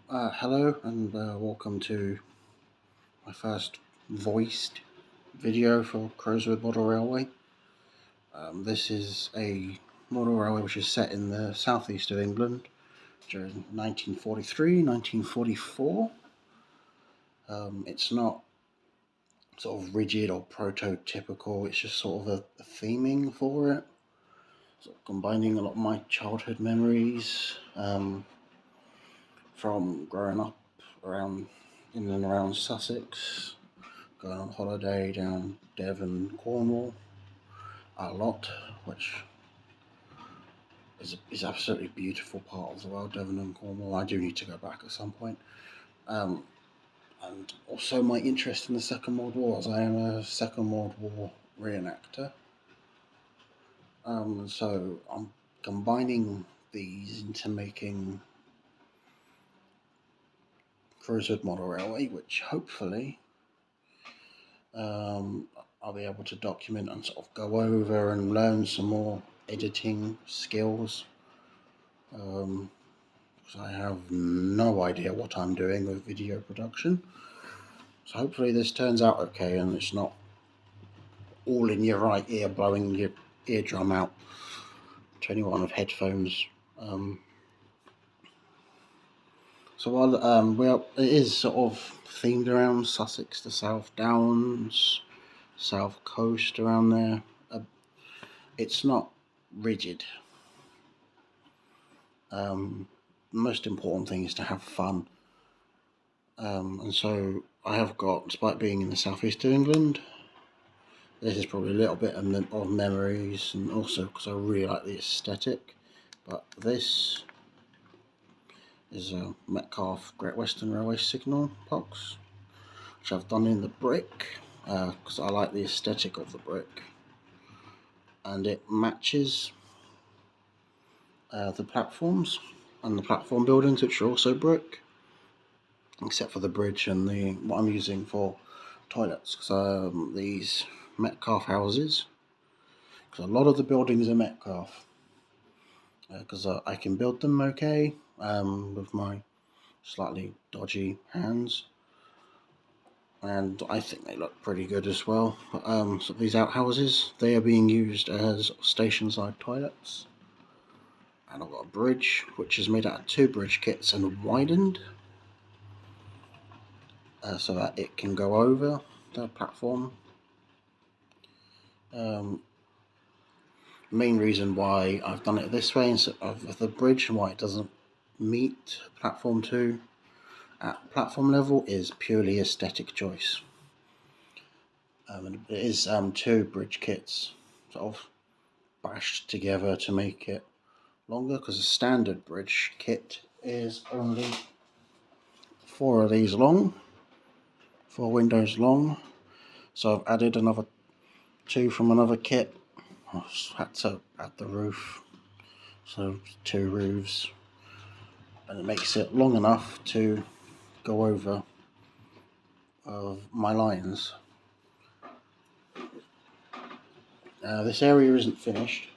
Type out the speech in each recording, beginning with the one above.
Hello and welcome to my first voiced video for Crowswood Model Railway. This is a model railway which is set in the southeast of England during 1943-1944. It's not sort of rigid or prototypical, it's just sort of a theming for it, sort of combining a lot of my childhood memories from growing up around in and around Sussex, going on holiday down Devon, Cornwall a lot, which is absolutely beautiful part of the world, Devon and Cornwall. I do need to go back at some point. And also my interest in the Second World War, as I am a Second World War reenactor. So I'm combining these into making Crowswood Model Railway, which hopefully I'll be able to document and sort of go over and learn some more editing skills, because I have no idea what I'm doing with video production. So hopefully this turns out okay and it's not all in your right ear, blowing your eardrum out to anyone with headphones. So while it is sort of themed around Sussex, the South Downs, South Coast around there, it's not rigid. The most important thing is to have fun. And so I have got, despite being in the southeast of England, this is probably a little bit of memories, and also because I really like the aesthetic. But this is a Metcalfe Great Western Railway signal box, which I've done in the brick, because I like the aesthetic of the brick. And it matches the platforms and the platform buildings, which are also brick, except for the bridge and what I'm using for toilets, because these Metcalfe houses, because a lot of the buildings are Metcalfe, because I can build them okay with my slightly dodgy hands, and I think they look pretty good as well. So these outhouses, they are being used as station side toilets. And I've got a bridge which is made out of 2 bridge kits and widened so that it can go over the platform. Main reason why I've done it this way instead of the bridge and why it doesn't meet platform 2 at platform level is purely aesthetic choice. And it is 2 bridge kits sort of bashed together to make it longer, because a standard bridge kit is only 4 of these long, 4 windows long. So I've added another 2 from another kit. I had to add the roof, so 2 roofs, and it makes it long enough to go over my lines. This area isn't finished.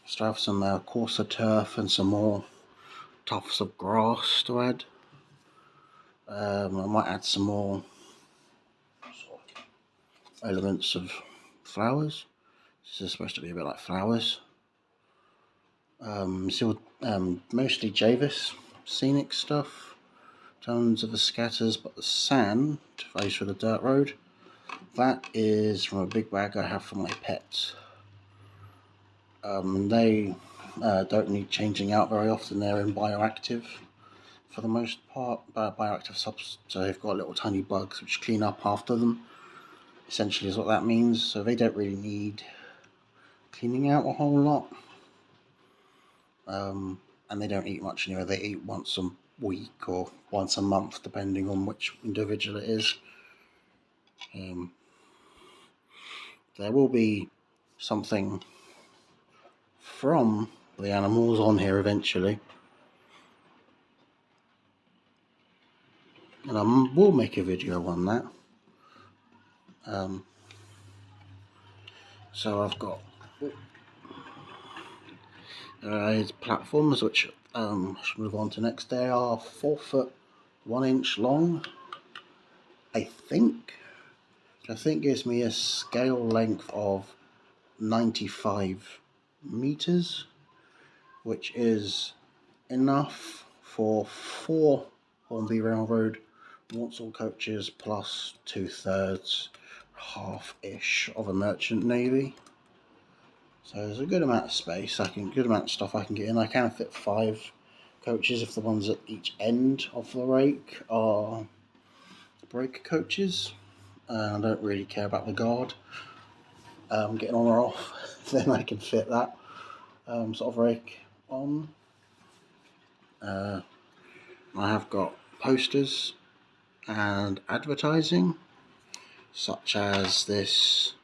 Still have some coarser turf and some more tufts of grass to add. I might add some more sort of elements of flowers. This is supposed to be a bit like flowers. Still mostly Javis scenic stuff. Tons of the scatters, but the sand I use for the dirt road, that is from a big bag I have for my pets. They don't need changing out very often. They're in bioactive for the most part, bioactive subs, so they've got little tiny bugs which clean up after them, essentially is what that means. So they don't really need cleaning out a whole lot, and they don't eat much anyway. They eat once a week or once a month, depending on which individual it is. There will be something from the animals on here eventually, and I will make a video on that. So I've got platforms which Let's move on to next. They are 4 foot 1 inch long, I think. I think gives me a scale length of 95 meters, which is enough for 4 Hornby Railroad Walsall coaches plus 2/3, half-ish of a merchant navy. So there's a good amount of space. Good amount of stuff I can get in. I can fit 5 coaches if the ones at each end of the rake are brake coaches. I don't really care about the guard getting on or off. Then I can fit that sort of rake on. I have got posters and advertising, such as this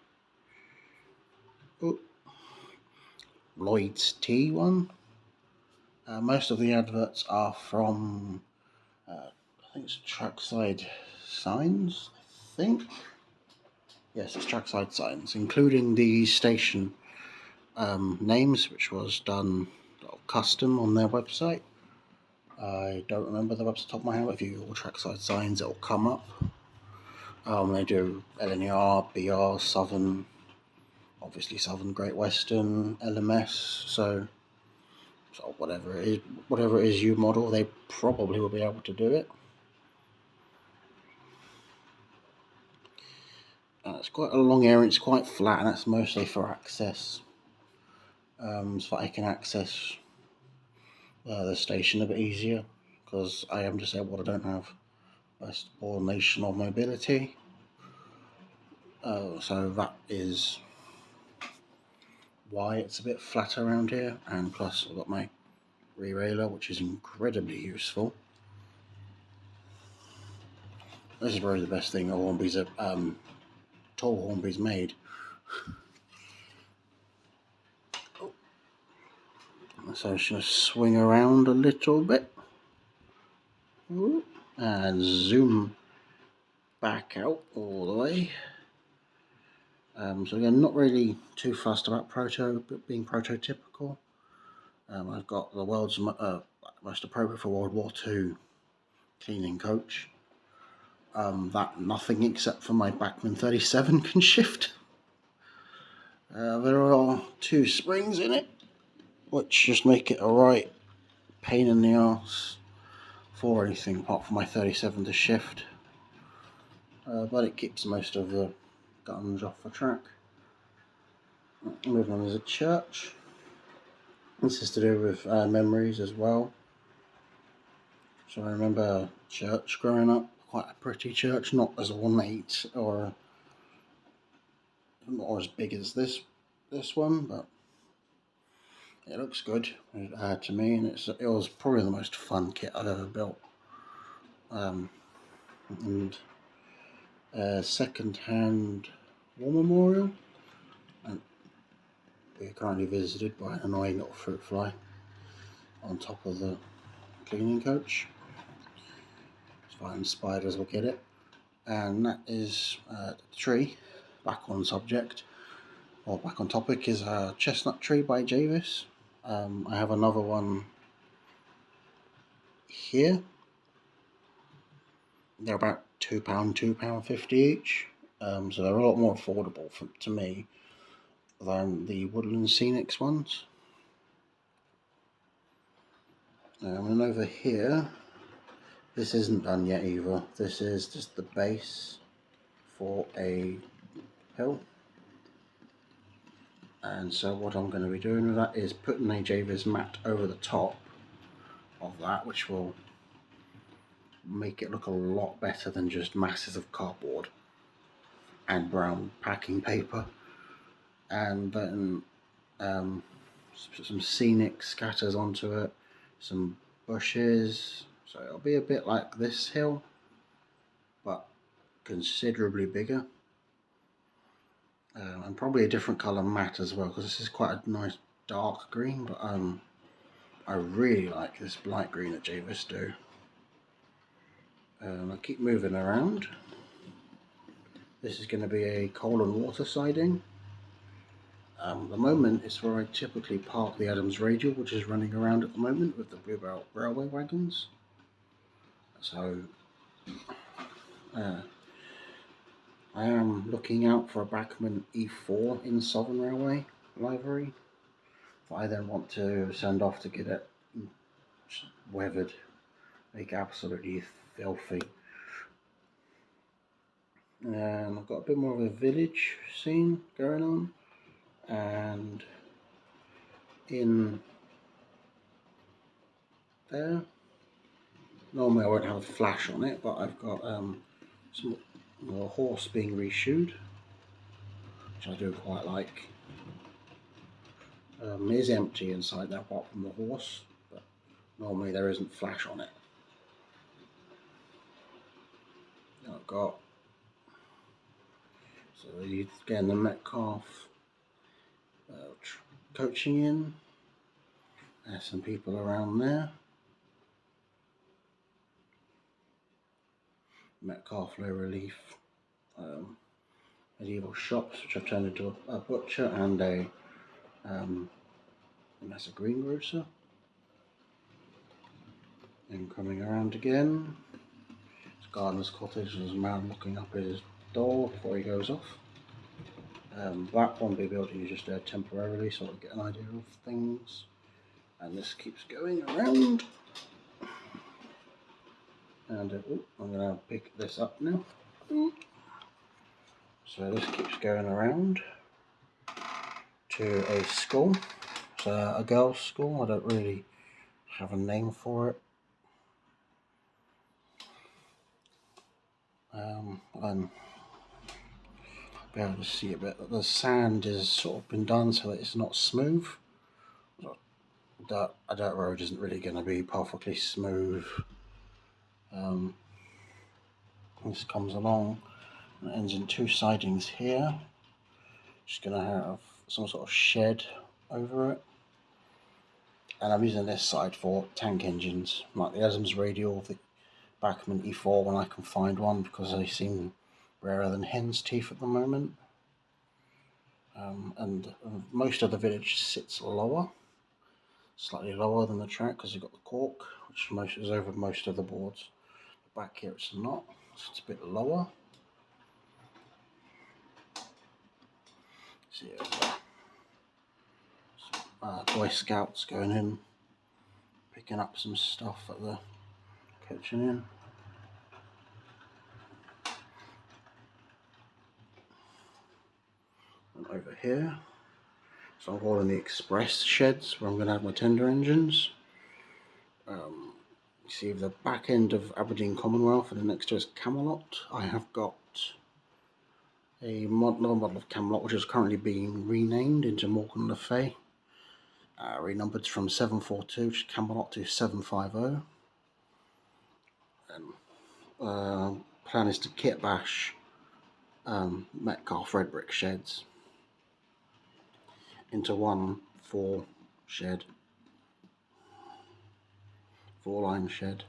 Lloyd's Tea one. Most of the adverts are from I think it's Trackside Signs, I think. Yes, it's Trackside Signs, including the station names, which was done custom on their website. I don't remember the website top of my head, but if you Google Trackside Signs, it'll come up. They do LNER, BR, Southern, obviously Southern, Great Western, LMS, so whatever it is you model, they probably will be able to do it. It's quite a long area, it's quite flat, and that's mostly for access. So I can access the station a bit easier, because I am disabled, I don't have best coordination of mobility. So that is why it's a bit flat around here, and plus I've got my re-railer, which is incredibly useful. This is probably the best thing that Hornby's tall Hornby's made. So I'm just going to swing around a little bit and zoom back out all the way. So again, not really too fussed about being prototypical. I've got the world's most appropriate for World War II cleaning coach. That nothing except for my Bachmann 37 can shift. There are 2 springs in it, which just make it a right pain in the ass for anything apart from my 37 to shift. But it keeps most of the guns off the track. Moving on, there's a church. This is to do with memories as well. So I remember church growing up, quite a pretty church, not as ornate or not as big as this one, but it looks good to me, and it was probably the most fun kit I've ever built. And second-hand war memorial, and we're currently visited by an annoying little fruit fly on top of the cleaning coach. It's fine, spiders will get it. And that is the tree. Back on subject, or back on topic, is a chestnut tree by Javis. I have another one here. They're about £2, £2.50 each. So they're a lot more affordable to me than the Woodland Scenics ones. And over here, this isn't done yet either. This is just the base for a hill. And so what I'm going to be doing with that is putting a Javis mat over the top of that, which will make it look a lot better than just masses of cardboard and brown packing paper. And then put some scenic scatters onto it, some bushes, so it'll be a bit like this hill, but considerably bigger. And probably a different colour mat as well, because this is quite a nice dark green, but I really like this light green that Javis do. I'll keep moving around. This is going to be a coal and water siding. The moment is where I typically park the Adams Radial, which is running around at the moment with the Blue Belt Railway wagons. So I am looking out for a Bachmann E4 in Southern Railway livery that I then want to send off to get it weathered, make absolutely filthy. And I've got a bit more of a village scene going on, and in there, normally I won't have a flash on it, but I've got some a horse being reshoed, which I do quite like. It is empty inside now apart from the horse, but normally there isn't flash on it. I've got, so again, the Metcalfe coaching in. There's some people around there. Metcalfe low relief medieval shops, which I've turned into a butcher and that's a greengrocer. And coming around again, it's gardener's cottage. There's a man looking up at his door before he goes off. That one building is just there temporarily, so I get an idea of things. And this keeps going around. And I'm going to pick this up now. So this keeps going around to a school. It's a girls' school. I don't really have a name for it. And be able to see a bit. The sand has sort of been done so that it's not smooth. A dirt road isn't really going to be perfectly smooth. This comes along and it ends in two sidings here. Just going to have some sort of shed over it. And I'm using this side for tank engines, like the Adams Radial, the Bachmann E4 when I can find one, because they seem rarer than hen's teeth at the moment. And most of the village sits lower, slightly lower than the track, because you've got the cork, which is over most of the boards. But back here it's not, so it's a bit lower. See, Boy Scouts going in, picking up some stuff at the kitchen in. And over here, so I'm calling the express sheds where I'm going to have my tender engines. You see the back end of Aberdeen Commonwealth, and the next to is Camelot. I have got another model of Camelot which is currently being renamed into Morgan Le Fay, renumbered from 742 which is Camelot to 750. And plan is to kit bash Metcalfe red brick sheds into one 4 line shed,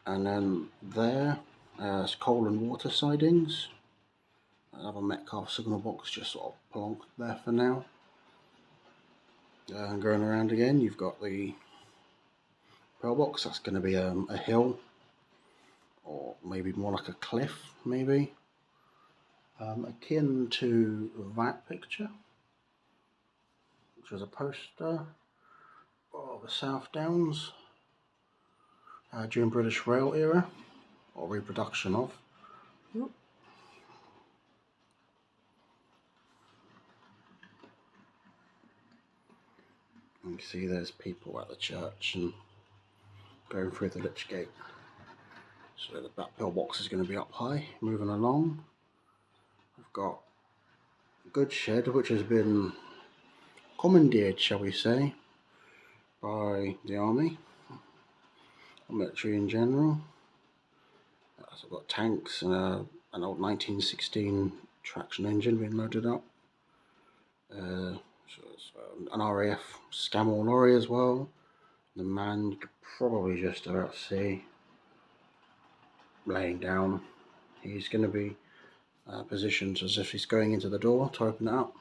and then there's coal and water sidings. I have a Metcalfe signal box just sort of plonked there for now. And going around again, you've got the pearl box. That's going to be a hill, or maybe more like a cliff, maybe akin to that picture, which was a poster of the South Downs during British Rail era, or reproduction of. You can see there's people at the church and going through the Lich Gate. So that pillbox is going to be up high, moving along. I've got a good shed which has been commandeered, shall we say, by the army, the military in general. So I've got tanks and an old 1916 traction engine being loaded up. So it's an RAF Scammer lorry as well. The man you could probably just about see laying down. He's going to be positioned as if he's going into the door to open it up.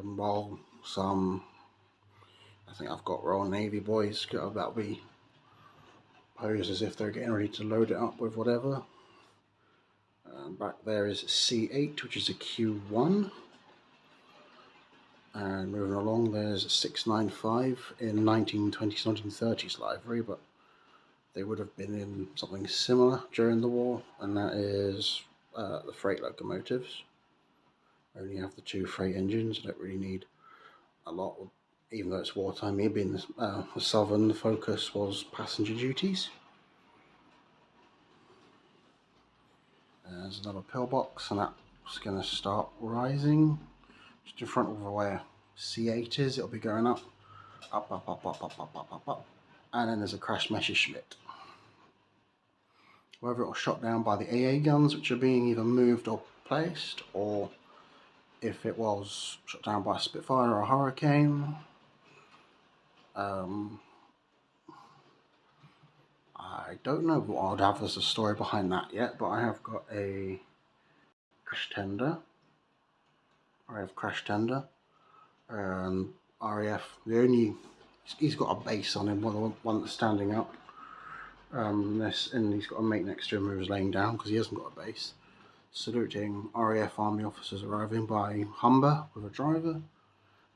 while some, I think I've got Royal Navy boys, that'll be posed as if they're getting ready to load it up with whatever. Back there is C8, which is a Q1. And moving along, there's 695 in 1920s, 1930s livery, but they would have been in something similar during the war, and that is the freight locomotives. Only have the 2 freight engines. I don't really need a lot, even though it's wartime. Here being the southern, the focus was passenger duties. There's another pillbox, and that's going to start rising. Just in front of where C8 is, it'll be going up, up, up, up, up, up, up, up, up, up. And then there's a crashed Messerschmitt. Whether it was shot down by the AA guns, which are being either moved or placed, or if it was shot down by a Spitfire or a Hurricane. I don't know what I'd have as a story behind that yet, but I have got a crash tender. I have crash tender. RAF, he's got a base on him, the one that's standing up. And he's got a mate next to him who's laying down because he hasn't got a base. Saluting RAF Army officers arriving by Humber with a driver.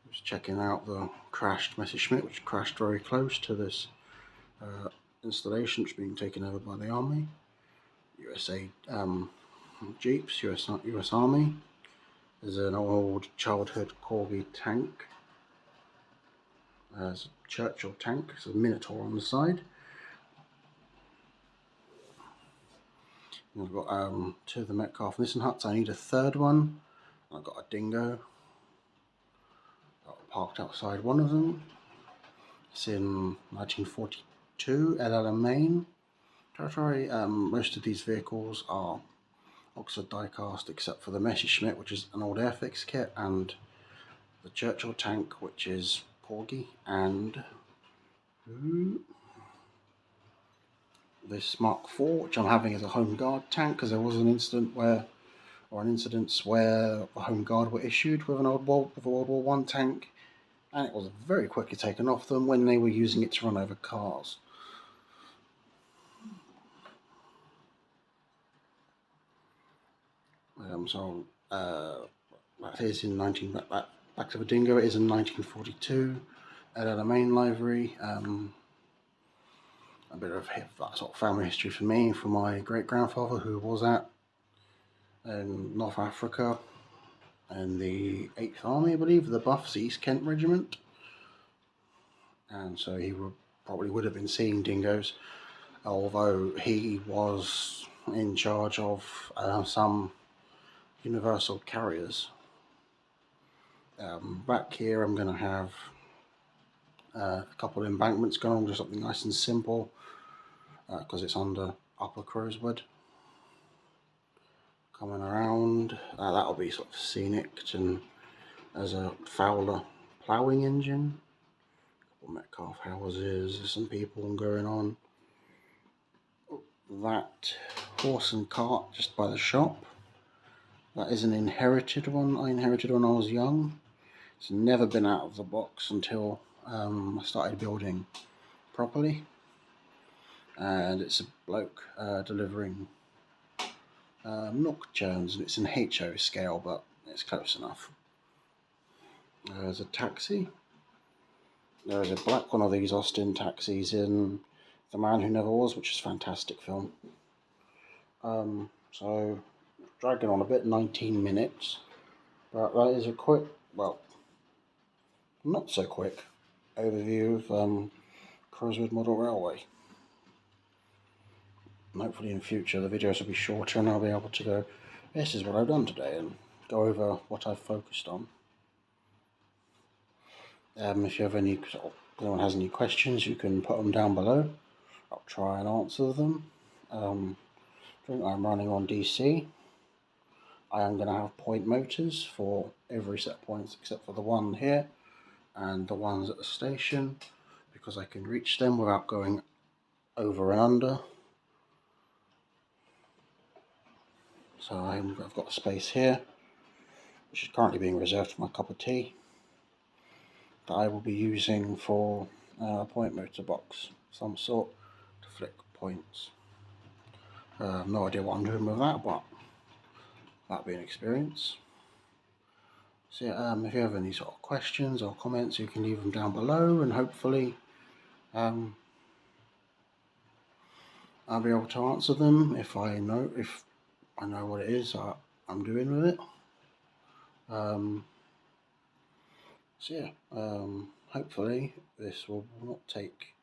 Who's checking out the crashed Messerschmitt, which crashed very close to this installation, which is being taken over by the Army. USA Jeeps, US Army. There's an old childhood Corgi tank. There's a Churchill tank, there's a Minotaur on the side. I've got 2 of the Metcalfe Nissan huts. I need a 3rd one. I've got a dingo parked outside one of them. It's in 1942, Maine territory. Most of these vehicles are Oxford die-cast, except for the Messerschmitt, which is an old Airfix kit, and the Churchill tank, which is Corgi, and this Mark IV, which I'm having as a Home Guard tank, because there was an incident where the Home Guard were issued with an old World War I tank, and it was very quickly taken off them when they were using it to run over cars. That is in back to the dingo. It is in 1942. Maine livery. A bit of that sort of family history for me, for my great grandfather, who was at North Africa and the 8th Army, I believe, the Buffs, East Kent Regiment, and so he probably would have been seeing dingoes, although he was in charge of some universal carriers. Back here I'm going to have a couple of embankments going on, just something nice and simple, because it's under Upper Crowswood. Coming around, that'll be sort of scenic, and there's a Fowler ploughing engine, a couple Metcalfe houses, there's some people going on. That horse and cart just by the shop, that is an inherited one. I inherited when I was young. It's never been out of the box until I started building properly, and it's a bloke delivering milk churns, and it's an HO scale, but it's close enough. There's a taxi. There's a black one of these Austin taxis in The Man Who Never Was, which is a fantastic film. So dragging on a bit, 19 minutes, but that is a quick, well, not so quick overview of Crowswood Model Railway. And hopefully in future the videos will be shorter and I'll be able to go, this is what I've done today, and go over what I've focused on. If you have any, if anyone has any questions, you can put them down below. I'll try and answer them. I'm running on DC. I am going to have point motors for every set points except for the one here and the ones at the station, because I can reach them without going over and under. So I've got a space here, which is currently being reserved for my cup of tea. that I will be using for point motor box, some sort, to flick points. No idea what I'm doing with that, but that'll be an experience. So yeah, if you have any sort of questions or comments, you can leave them down below, and hopefully I'll be able to answer them if I know what it is I'm doing with it. So yeah, hopefully this will not take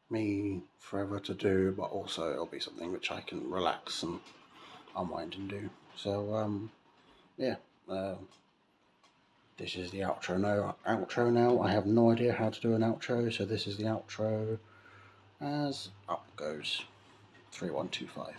me forever to do, but also it'll be something which I can relax and unwind and do. So yeah, this is the outro now. I have no idea how to do an outro, so this is the outro as up goes 3125.